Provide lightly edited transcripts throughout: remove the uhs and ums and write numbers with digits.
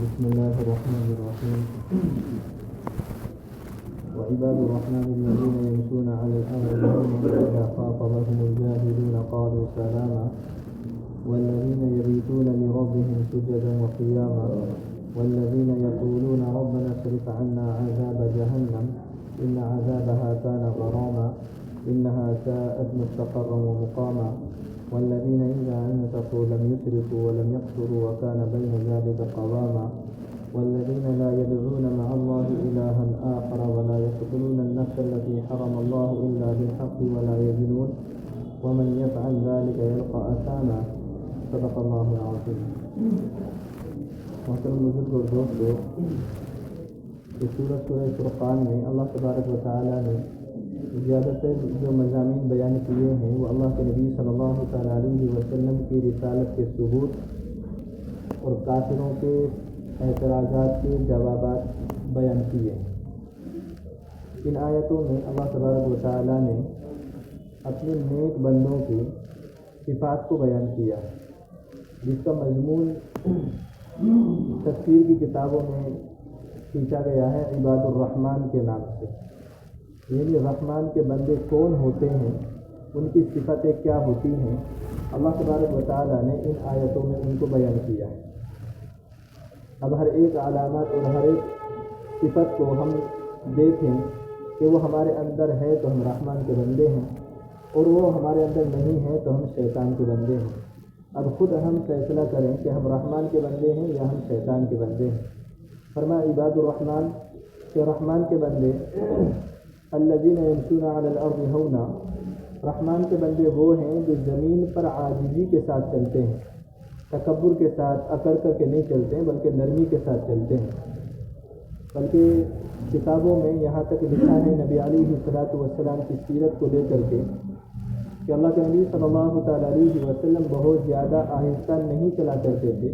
بسم الله الرحمن الرحيم. وعباد الرحمن الذين يمشون على الأرض هونا وإذا خاطبهم الجاهلون قالوا سلاما والذين يبيتون لربهم سجدا وقياما والذين يقولون ربنا اصرف عنا عذاب جهنم إن عذابها كان غراما إنها ساءت مستقرا ومقاما والذين إذا أنفقوا لم يسرفوا ولم يقتروا وكان بين ذلك قواما والذين لا يدعون مع الله إلها آخر ولا يقتلون النفس التي حرم الله إلا بالحق ولا يزنون ومن يفعل ذلك يلقى أثاما صدق الله العظيم. محترم بزرگ اور دوستو، اس سورہ فرقان میں اللہ تبارک و تعالیٰ نے زیادہ تر جو مضامین بیان کیے ہیں وہ اللہ کے نبی صلی اللہ تعالیٰ علیہ وسلم کی رسالت کے ثبوت اور کافروں کے اعتراضات کے جوابات بیان کیے ہیں. ان آیتوں میں اللہ تبارک و تعالیٰ نے اپنے نیک بندوں کی صفات کو بیان کیا، جس کا مضمون تفسیر کی کتابوں میں کھینچا گیا ہے عباد الرحمن کے نام سے. یعنی رحمان کے بندے کون ہوتے ہیں، ان کی صفتیں کیا ہوتی ہیں، اللہ تبارک و تعالیٰ نے ان آیتوں میں ان کو بیان کیا ہے. اب ہر ایک علامات اور ہر ایک صفت کو ہم دیکھیں کہ وہ ہمارے اندر ہے تو ہم رحمان کے بندے ہیں، اور وہ ہمارے اندر نہیں ہے تو ہم شیطان کے بندے ہیں. اب خود ہم فیصلہ کریں کہ ہم رحمان کے بندے ہیں یا ہم شیطان کے بندے ہیں. فرمایا عباد الرحمن کہ رحمان کے بندے الذین یمشون علی الارض ہونا، رحمان کے بندے وہ ہیں جو زمین پر عاجزی کے ساتھ چلتے ہیں، تکبر کے ساتھ اکڑ کر کے نہیں چلتے ہیں بلکہ نرمی کے ساتھ چلتے ہیں. بلکہ کتابوں میں یہاں تک لکھا ہے نبی علیہ السلام کی سیرت کو لے کر کے کہ اللہ کے نبی صلی اللہ تعالیٰ علیہ وسلم بہت زیادہ آہستہ نہیں چلا کرتے تھے،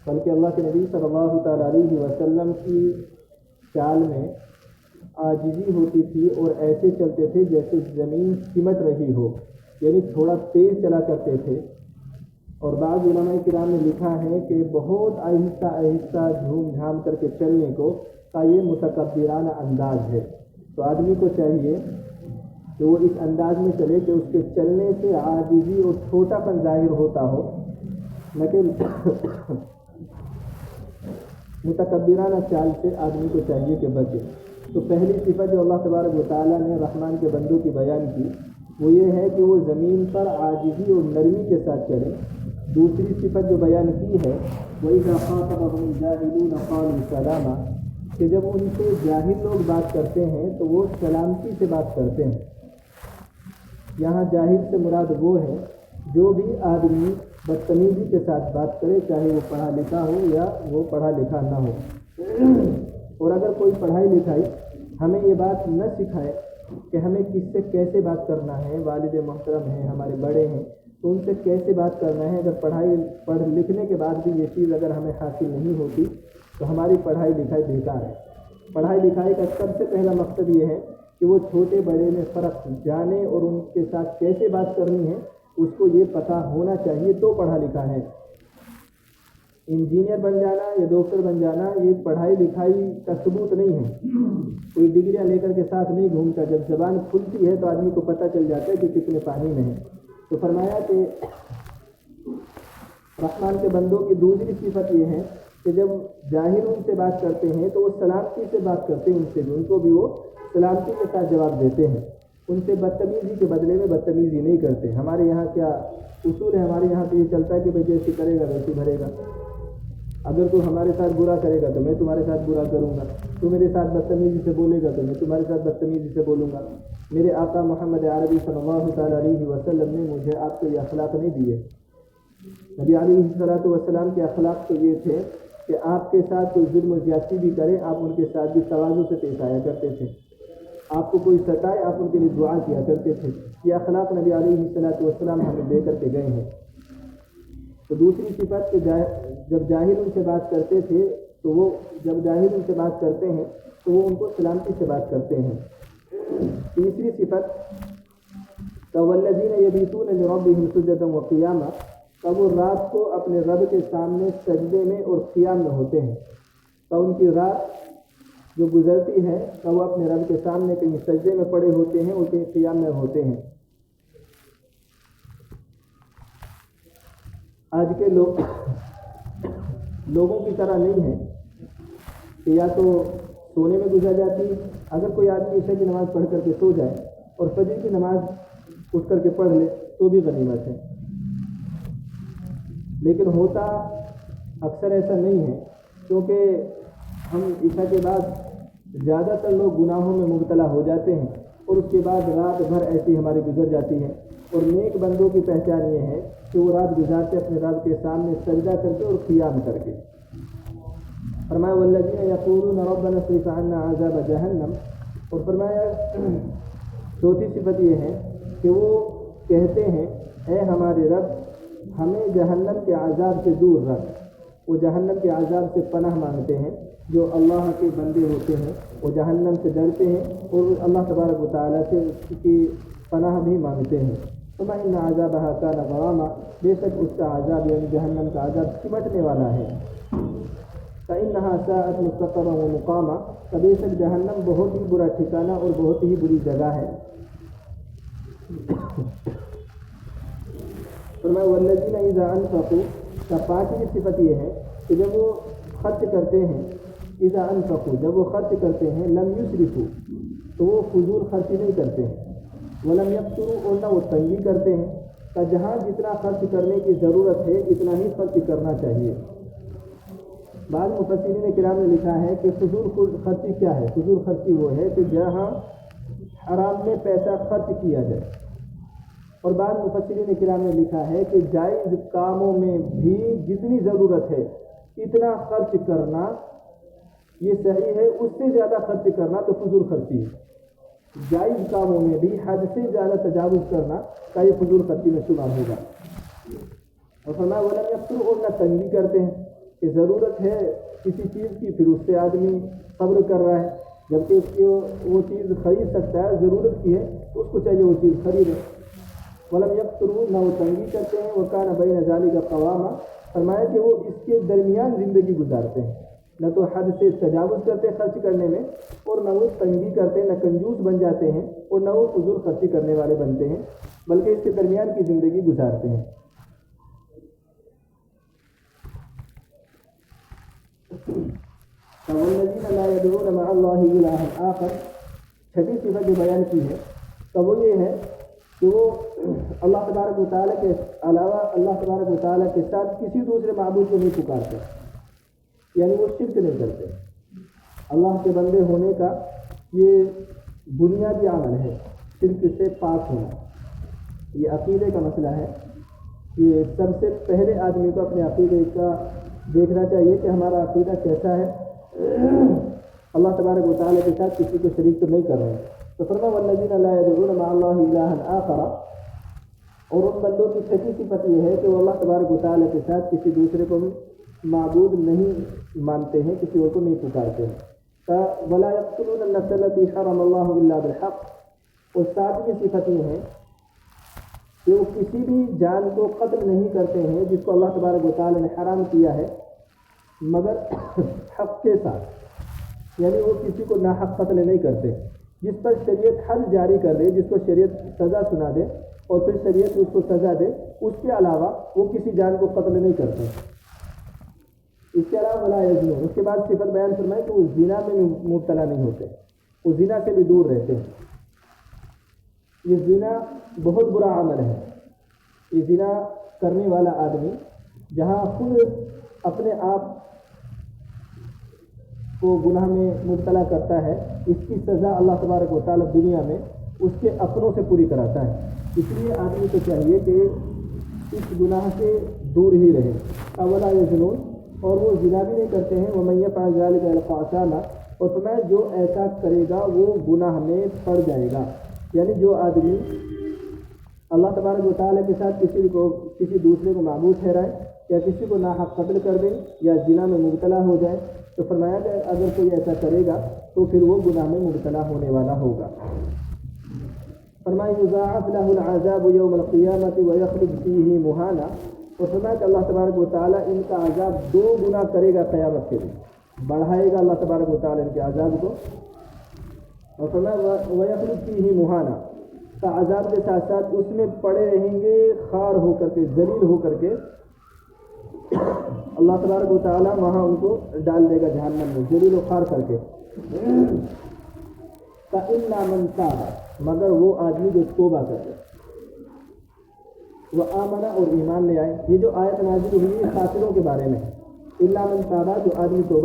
بلکہ اللہ کے نبی صلی اللہ تعالیٰ علیہ وسلم کی چال میں عاجزی ہوتی تھی اور ایسے چلتے تھے جیسے زمین سمٹ رہی ہو، یعنی تھوڑا تیز چلا کرتے تھے. اور بعض علماء کرام نے لکھا ہے کہ بہت آہستہ آہستہ جھوم جھام کر کے چلنے کو کا یہ متکبرانہ انداز ہے. تو آدمی کو چاہیے کہ وہ اس انداز میں چلے کہ اس کے چلنے سے عاجزی اور چھوٹا پن ظاہر ہوتا ہو، نہ کہ متکبرانہ چال سے آدمی کو چاہیے کہ بچے. تو پہلی صفت جو اللہ تبارک و تعالیٰ نے رحمان کے بندوں کی بیان کی وہ یہ ہے کہ وہ زمین پر عاجزی اور نرمی کے ساتھ چلیں. دوسری صفت جو بیان کی ہے وَإِذَا خَاطَبَهُمُ الْجَاهِلُونَ قَالُوا سَلَامًا، کہ جب ان سے جاہل لوگ بات کرتے ہیں تو وہ سلامتی سے بات کرتے ہیں. یہاں جاہل سے مراد وہ ہے جو بھی آدمی بدتمیزی کے ساتھ بات کرے، چاہے وہ پڑھا لکھا ہو یا وہ پڑھا لکھا نہ ہو. اور اگر کوئی پڑھائی لکھائی ہمیں یہ بات نہ سکھائے کہ ہمیں کس سے کیسے بات کرنا ہے، والد محترم ہیں، ہمارے بڑے ہیں تو ان سے کیسے بات کرنا ہے، اگر پڑھ لکھنے کے بعد بھی یہ چیز اگر ہمیں حاصل نہیں ہوتی تو ہماری پڑھائی لکھائی بیکار ہے. پڑھائی لکھائی کا سب سے پہلا مقصد یہ ہے کہ وہ چھوٹے بڑے میں فرق جانے اور ان کے ساتھ کیسے بات کرنی ہے اس کو یہ پتہ ہونا چاہیے تو پڑھا لکھا ہے. انجینئر بن جانا یا ڈاکٹر بن جانا یہ پڑھائی لکھائی کا ثبوت نہیں ہے. کوئی ڈگریاں لے کر کے ساتھ نہیں گھومتا، جب زبان کھلتی ہے تو آدمی کو پتہ چل جاتا ہے کہ کتنے پانی میں ہے. تو فرمایا کہ رحمان کے بندوں کی دوسری صفت یہ ہے کہ جب جاہل ان سے بات کرتے ہیں تو وہ سلامتی سے بات کرتے ہیں، ان کو بھی وہ سلامتی کے ساتھ جواب دیتے ہیں. ان سے بدتمیزی کے بدلے میں بدتمیزی نہیں کرتے. ہمارے یہاں کیا اصول ہے، ہمارے یہاں تو یہ چلتا ہے کہ بھائی جیسے کرے گا ویسے بھرے گا. اگر تو ہمارے ساتھ برا کرے گا تو میں تمہارے ساتھ برا کروں گا، تو میرے ساتھ بدتمیزی سے بولے گا تو میں تمہارے ساتھ بدتمیزی سے بولوں گا. میرے آقا محمد عربی صلی اللہ تعالیٰ علیہ وسلم نے مجھے آپ کو یہ اخلاق نہیں دیے. نبی علیہ السلام کے اخلاق تو یہ تھے کہ آپ کے ساتھ کوئی ظلم و زیادتی بھی کرے آپ ان کے ساتھ بھی تواضع سے پیش آیا کرتے تھے. آپ کو کوئی ستائے آپ ان کے لیے دعا کیا کرتے تھے. یہ اخلاق نبی علیہ السلام ہمیں دے کر کے گئے ہیں. تو دوسری صفت کہ جب جاہل ان سے بات کرتے تھے تو وہ جب جاہل ان سے بات کرتے ہیں تو وہ ان کو سلامتی سے بات کرتے ہیں. تیسری صفت وَالَّذِينَ يَبِيتُونَ لِرَبِّهِمْ سُجَّدًا وَقِيَامًا، تب وہ رات کو اپنے رب کے سامنے سجدے میں اور قیام میں ہوتے ہیں. تو ان کی رات جو گزرتی ہے تو وہ اپنے رب کے سامنے کہیں سجدے میں پڑے ہوتے ہیں اور کہیں قیام میں ہوتے ہیں۔ آج کے لوگوں کی طرح نہیں ہے کہ یا تو سونے میں گزر جاتی، اگر کوئی آدمی عشاء کی نماز پڑھ کر کے سو جائے اور فجر کی نماز اٹھ کر کے پڑھ لے تو بھی غنیمت ہے، لیکن ہوتا اکثر ایسا نہیں ہے، کیونکہ ہم عشاء کے بعد زیادہ تر لوگ گناہوں میں مبتلا ہو جاتے ہیں اور اس کے بعد رات بھر ایسی ہماری گزر جاتی ہے، اور نیک بندوں کی پہچان یہ ہے کہ وہ رات گزارتے اپنے رب کے سامنے سجدہ کر کے اور قیام کر کے۔ فرمایا والذین یقولون ربنا اصرف عنا عذاب جہنم، اور فرمایا چوتھی صفت یہ ہے کہ وہ کہتے ہیں اے ہمارے رب ہمیں جہنم کے عذاب سے دور رکھ۔ وہ جہنم کے عذاب سے پناہ مانگتے ہیں، جو اللہ کے بندے ہوتے ہیں وہ جہنم سے ڈرتے ہیں اور اللہ تبارک و تعالیٰ سے اس کی پناہ بھی مانگتے ہیں۔ ثم ان عذابها كان غراما، بے شک اس کا عذاب یعنی جہنم کا عذاب سمٹنے والا ہے۔ فإنها ساءت مستقرا ومقاما، بے شک جہنم بہت ہی برا ٹھکانہ اور بہت ہی بری جگہ ہے۔ فرمایا والذین اذا انفقوا، کا پانچویں صفت یہ ہے کہ جب وہ خرچ کرتے ہیں، اذا انفقوا جب وہ خرچ کرتے ہیں، لم یسرفوا تو وہ فضول خرچی نہیں کرتے ہیں، ولم یقتروا اور نہ وہ تنگی کرتے ہیں، کہ جہاں جتنا خرچ کرنے کی ضرورت ہے اتنا ہی خرچ کرنا چاہیے۔ بعض مفسرین کرام نے لکھا ہے کہ فضول خرچی کیا ہے؟ فضول خرچی وہ ہے کہ جہاں حرام میں پیسہ خرچ کیا جائے، اور بعض مفسرین کرام نے لکھا ہے کہ جائز کاموں میں بھی جتنی ضرورت ہے اتنا خرچ کرنا یہ صحیح ہے، اس سے زیادہ خرچ کرنا تو فضول خرچی ہے۔ جائز کاموں میں بھی حد سے زیادہ تجاوز کرنا کا یہ فضول خرچی میں شمار ہوگا۔ اور فرمایا ولم یقتروا اور نہ تنگی کرتے ہیں کہ ضرورت ہے کسی چیز کی پھر اس سے آدمی صبر کر رہا ہے، جبکہ اس کی وہ چیز خرید سکتا ہے، ضرورت کی ہے تو اس کو چاہیے وہ چیز خریدے۔ ولم یقتروا نہ وہ تنگی کرتے ہیں، وکان بین ذلک قواما، فرمایا کہ وہ اس کے درمیان زندگی گزارتے ہیں، نہ تو حد سے تجاوز کرتے خرچ کرنے میں اور نہ وہ تنگی کرتے، نہ کنجوس بن جاتے ہیں اور نہ وہ فضول خرچی کرنے والے بنتے ہیں، بلکہ اس کے درمیان کی زندگی گزارتے ہیں۔ والذین لا يدعون مع اللہ الہا آخر، چھٹی صفت جو بیان کی ہے تو وہ یہ ہے کہ وہ اللہ تبارک و تعالیٰ کے علاوہ اللہ تبارک و تعالیٰ کے ساتھ کسی دوسرے معبود کو نہیں پکارتے، یعنی وہ شرک نہیں کرتے۔ اللہ کے بندے ہونے کا یہ بنیادی عمل ہے شرک سے پاک ہونا، یہ عقیدے کا مسئلہ ہے۔ یہ سب سے پہلے آدمی کو اپنے عقیدے کا دیکھنا چاہیے کہ ہمارا عقیدہ کیسا ہے، اللہ تبارک و تعالیٰ کے ساتھ کسی کو شریک تو نہیں کر رہے ہیں۔ تو فرمایا والذین لا يدعون مع اللہ الہا آخر، اور ان بندوں کی چھٹی صفت یہ ہے کہ وہ اللہ تبارک و تعالیٰ کے ساتھ کسی دوسرے کو معبود نہیں مانتے ہیں، کسی اور کو نہیں پکارتے ہیں۔ ولا يقتلون النفس التي حرم اللہ الا بالحق، اور ساتویں صفت یہ ہے کہ وہ کسی بھی جان کو قتل نہیں کرتے ہیں جس کو اللہ تبارک و تعالیٰ نے حرام کیا ہے مگر حق کے ساتھ، یعنی وہ کسی کو ناحق قتل نہیں کرتے، جس پر شریعت حد جاری کر دے، جس کو شریعت سزا سنا دے اور پھر شریعت اس کو سزا دے، اس کے علاوہ وہ کسی جان کو قتل نہیں کرتے۔ اس کے علاوہ ولا یزنون، اس کے بعد صفت بیان فرمائے کہ وہ زنا میں مبتلا نہیں ہوتے، وہ زنا سے بھی دور رہتے ہیں۔ یہ زنا بہت برا عمل ہے، یہ زنا کرنے والا آدمی جہاں خود اپنے آپ کو گناہ میں مبتلا کرتا ہے، اس کی سزا اللہ تبارک و تعالیٰ دنیا میں اس کے اپنوں سے پوری کراتا ہے۔ اس لیے آدمی کو چاہیے کہ اس گناہ سے دور ہی رہے۔ ولا یزنون، اور وہ زنا بھی نہیں کرتے ہیں۔ ومن یفعل ذلک یلقا اثاما، اور فرمایا جو ایسا کرے گا وہ گناہ میں پڑ جائے گا، یعنی جو آدمی اللہ تبارک و تعالیٰ کے ساتھ کسی دوسرے کو معبود ٹھہرائے یا کسی کو ناحق قتل کر دے یا زنا میں مبتلا ہو جائے، تو فرمایا کہ اگر کوئی ایسا کرے گا تو پھر وہ گناہ میں مبتلا ہونے والا ہوگا۔ فرمایا یضاعف له العذاب یوم القیامۃ ویخلد فیہ مہانا، اور فرمایا کہ اللہ تبارک و تعالیٰ ان کا عذاب 2 گنا کرے گا قیامت کے دن، بڑھائے گا اللہ تبارک و تعالیٰ ان کے عذاب کو. اور فرمایا وَيَخْلُدْ فِيهِ مُهَانًا، کا عذاب کے ساتھ ساتھ اس میں پڑے رہیں گے خار ہو کر کے، ذلیل ہو کر کے. اللہ تبارک و تعالیٰ وہاں ان کو ڈال دے گا جہنم میں ذلیل و خار کر کے. فَإِلَّا مَنْ تَابَ، مگر وہ آدمی جو توبہ کرے، وہ آمنہ اور ایمان لے آئے. یہ جو آیت نازل ہوئی ہے کافروں کے بارے میں، اِلَّا مَنْ تَابَ، جو آدمی توبہ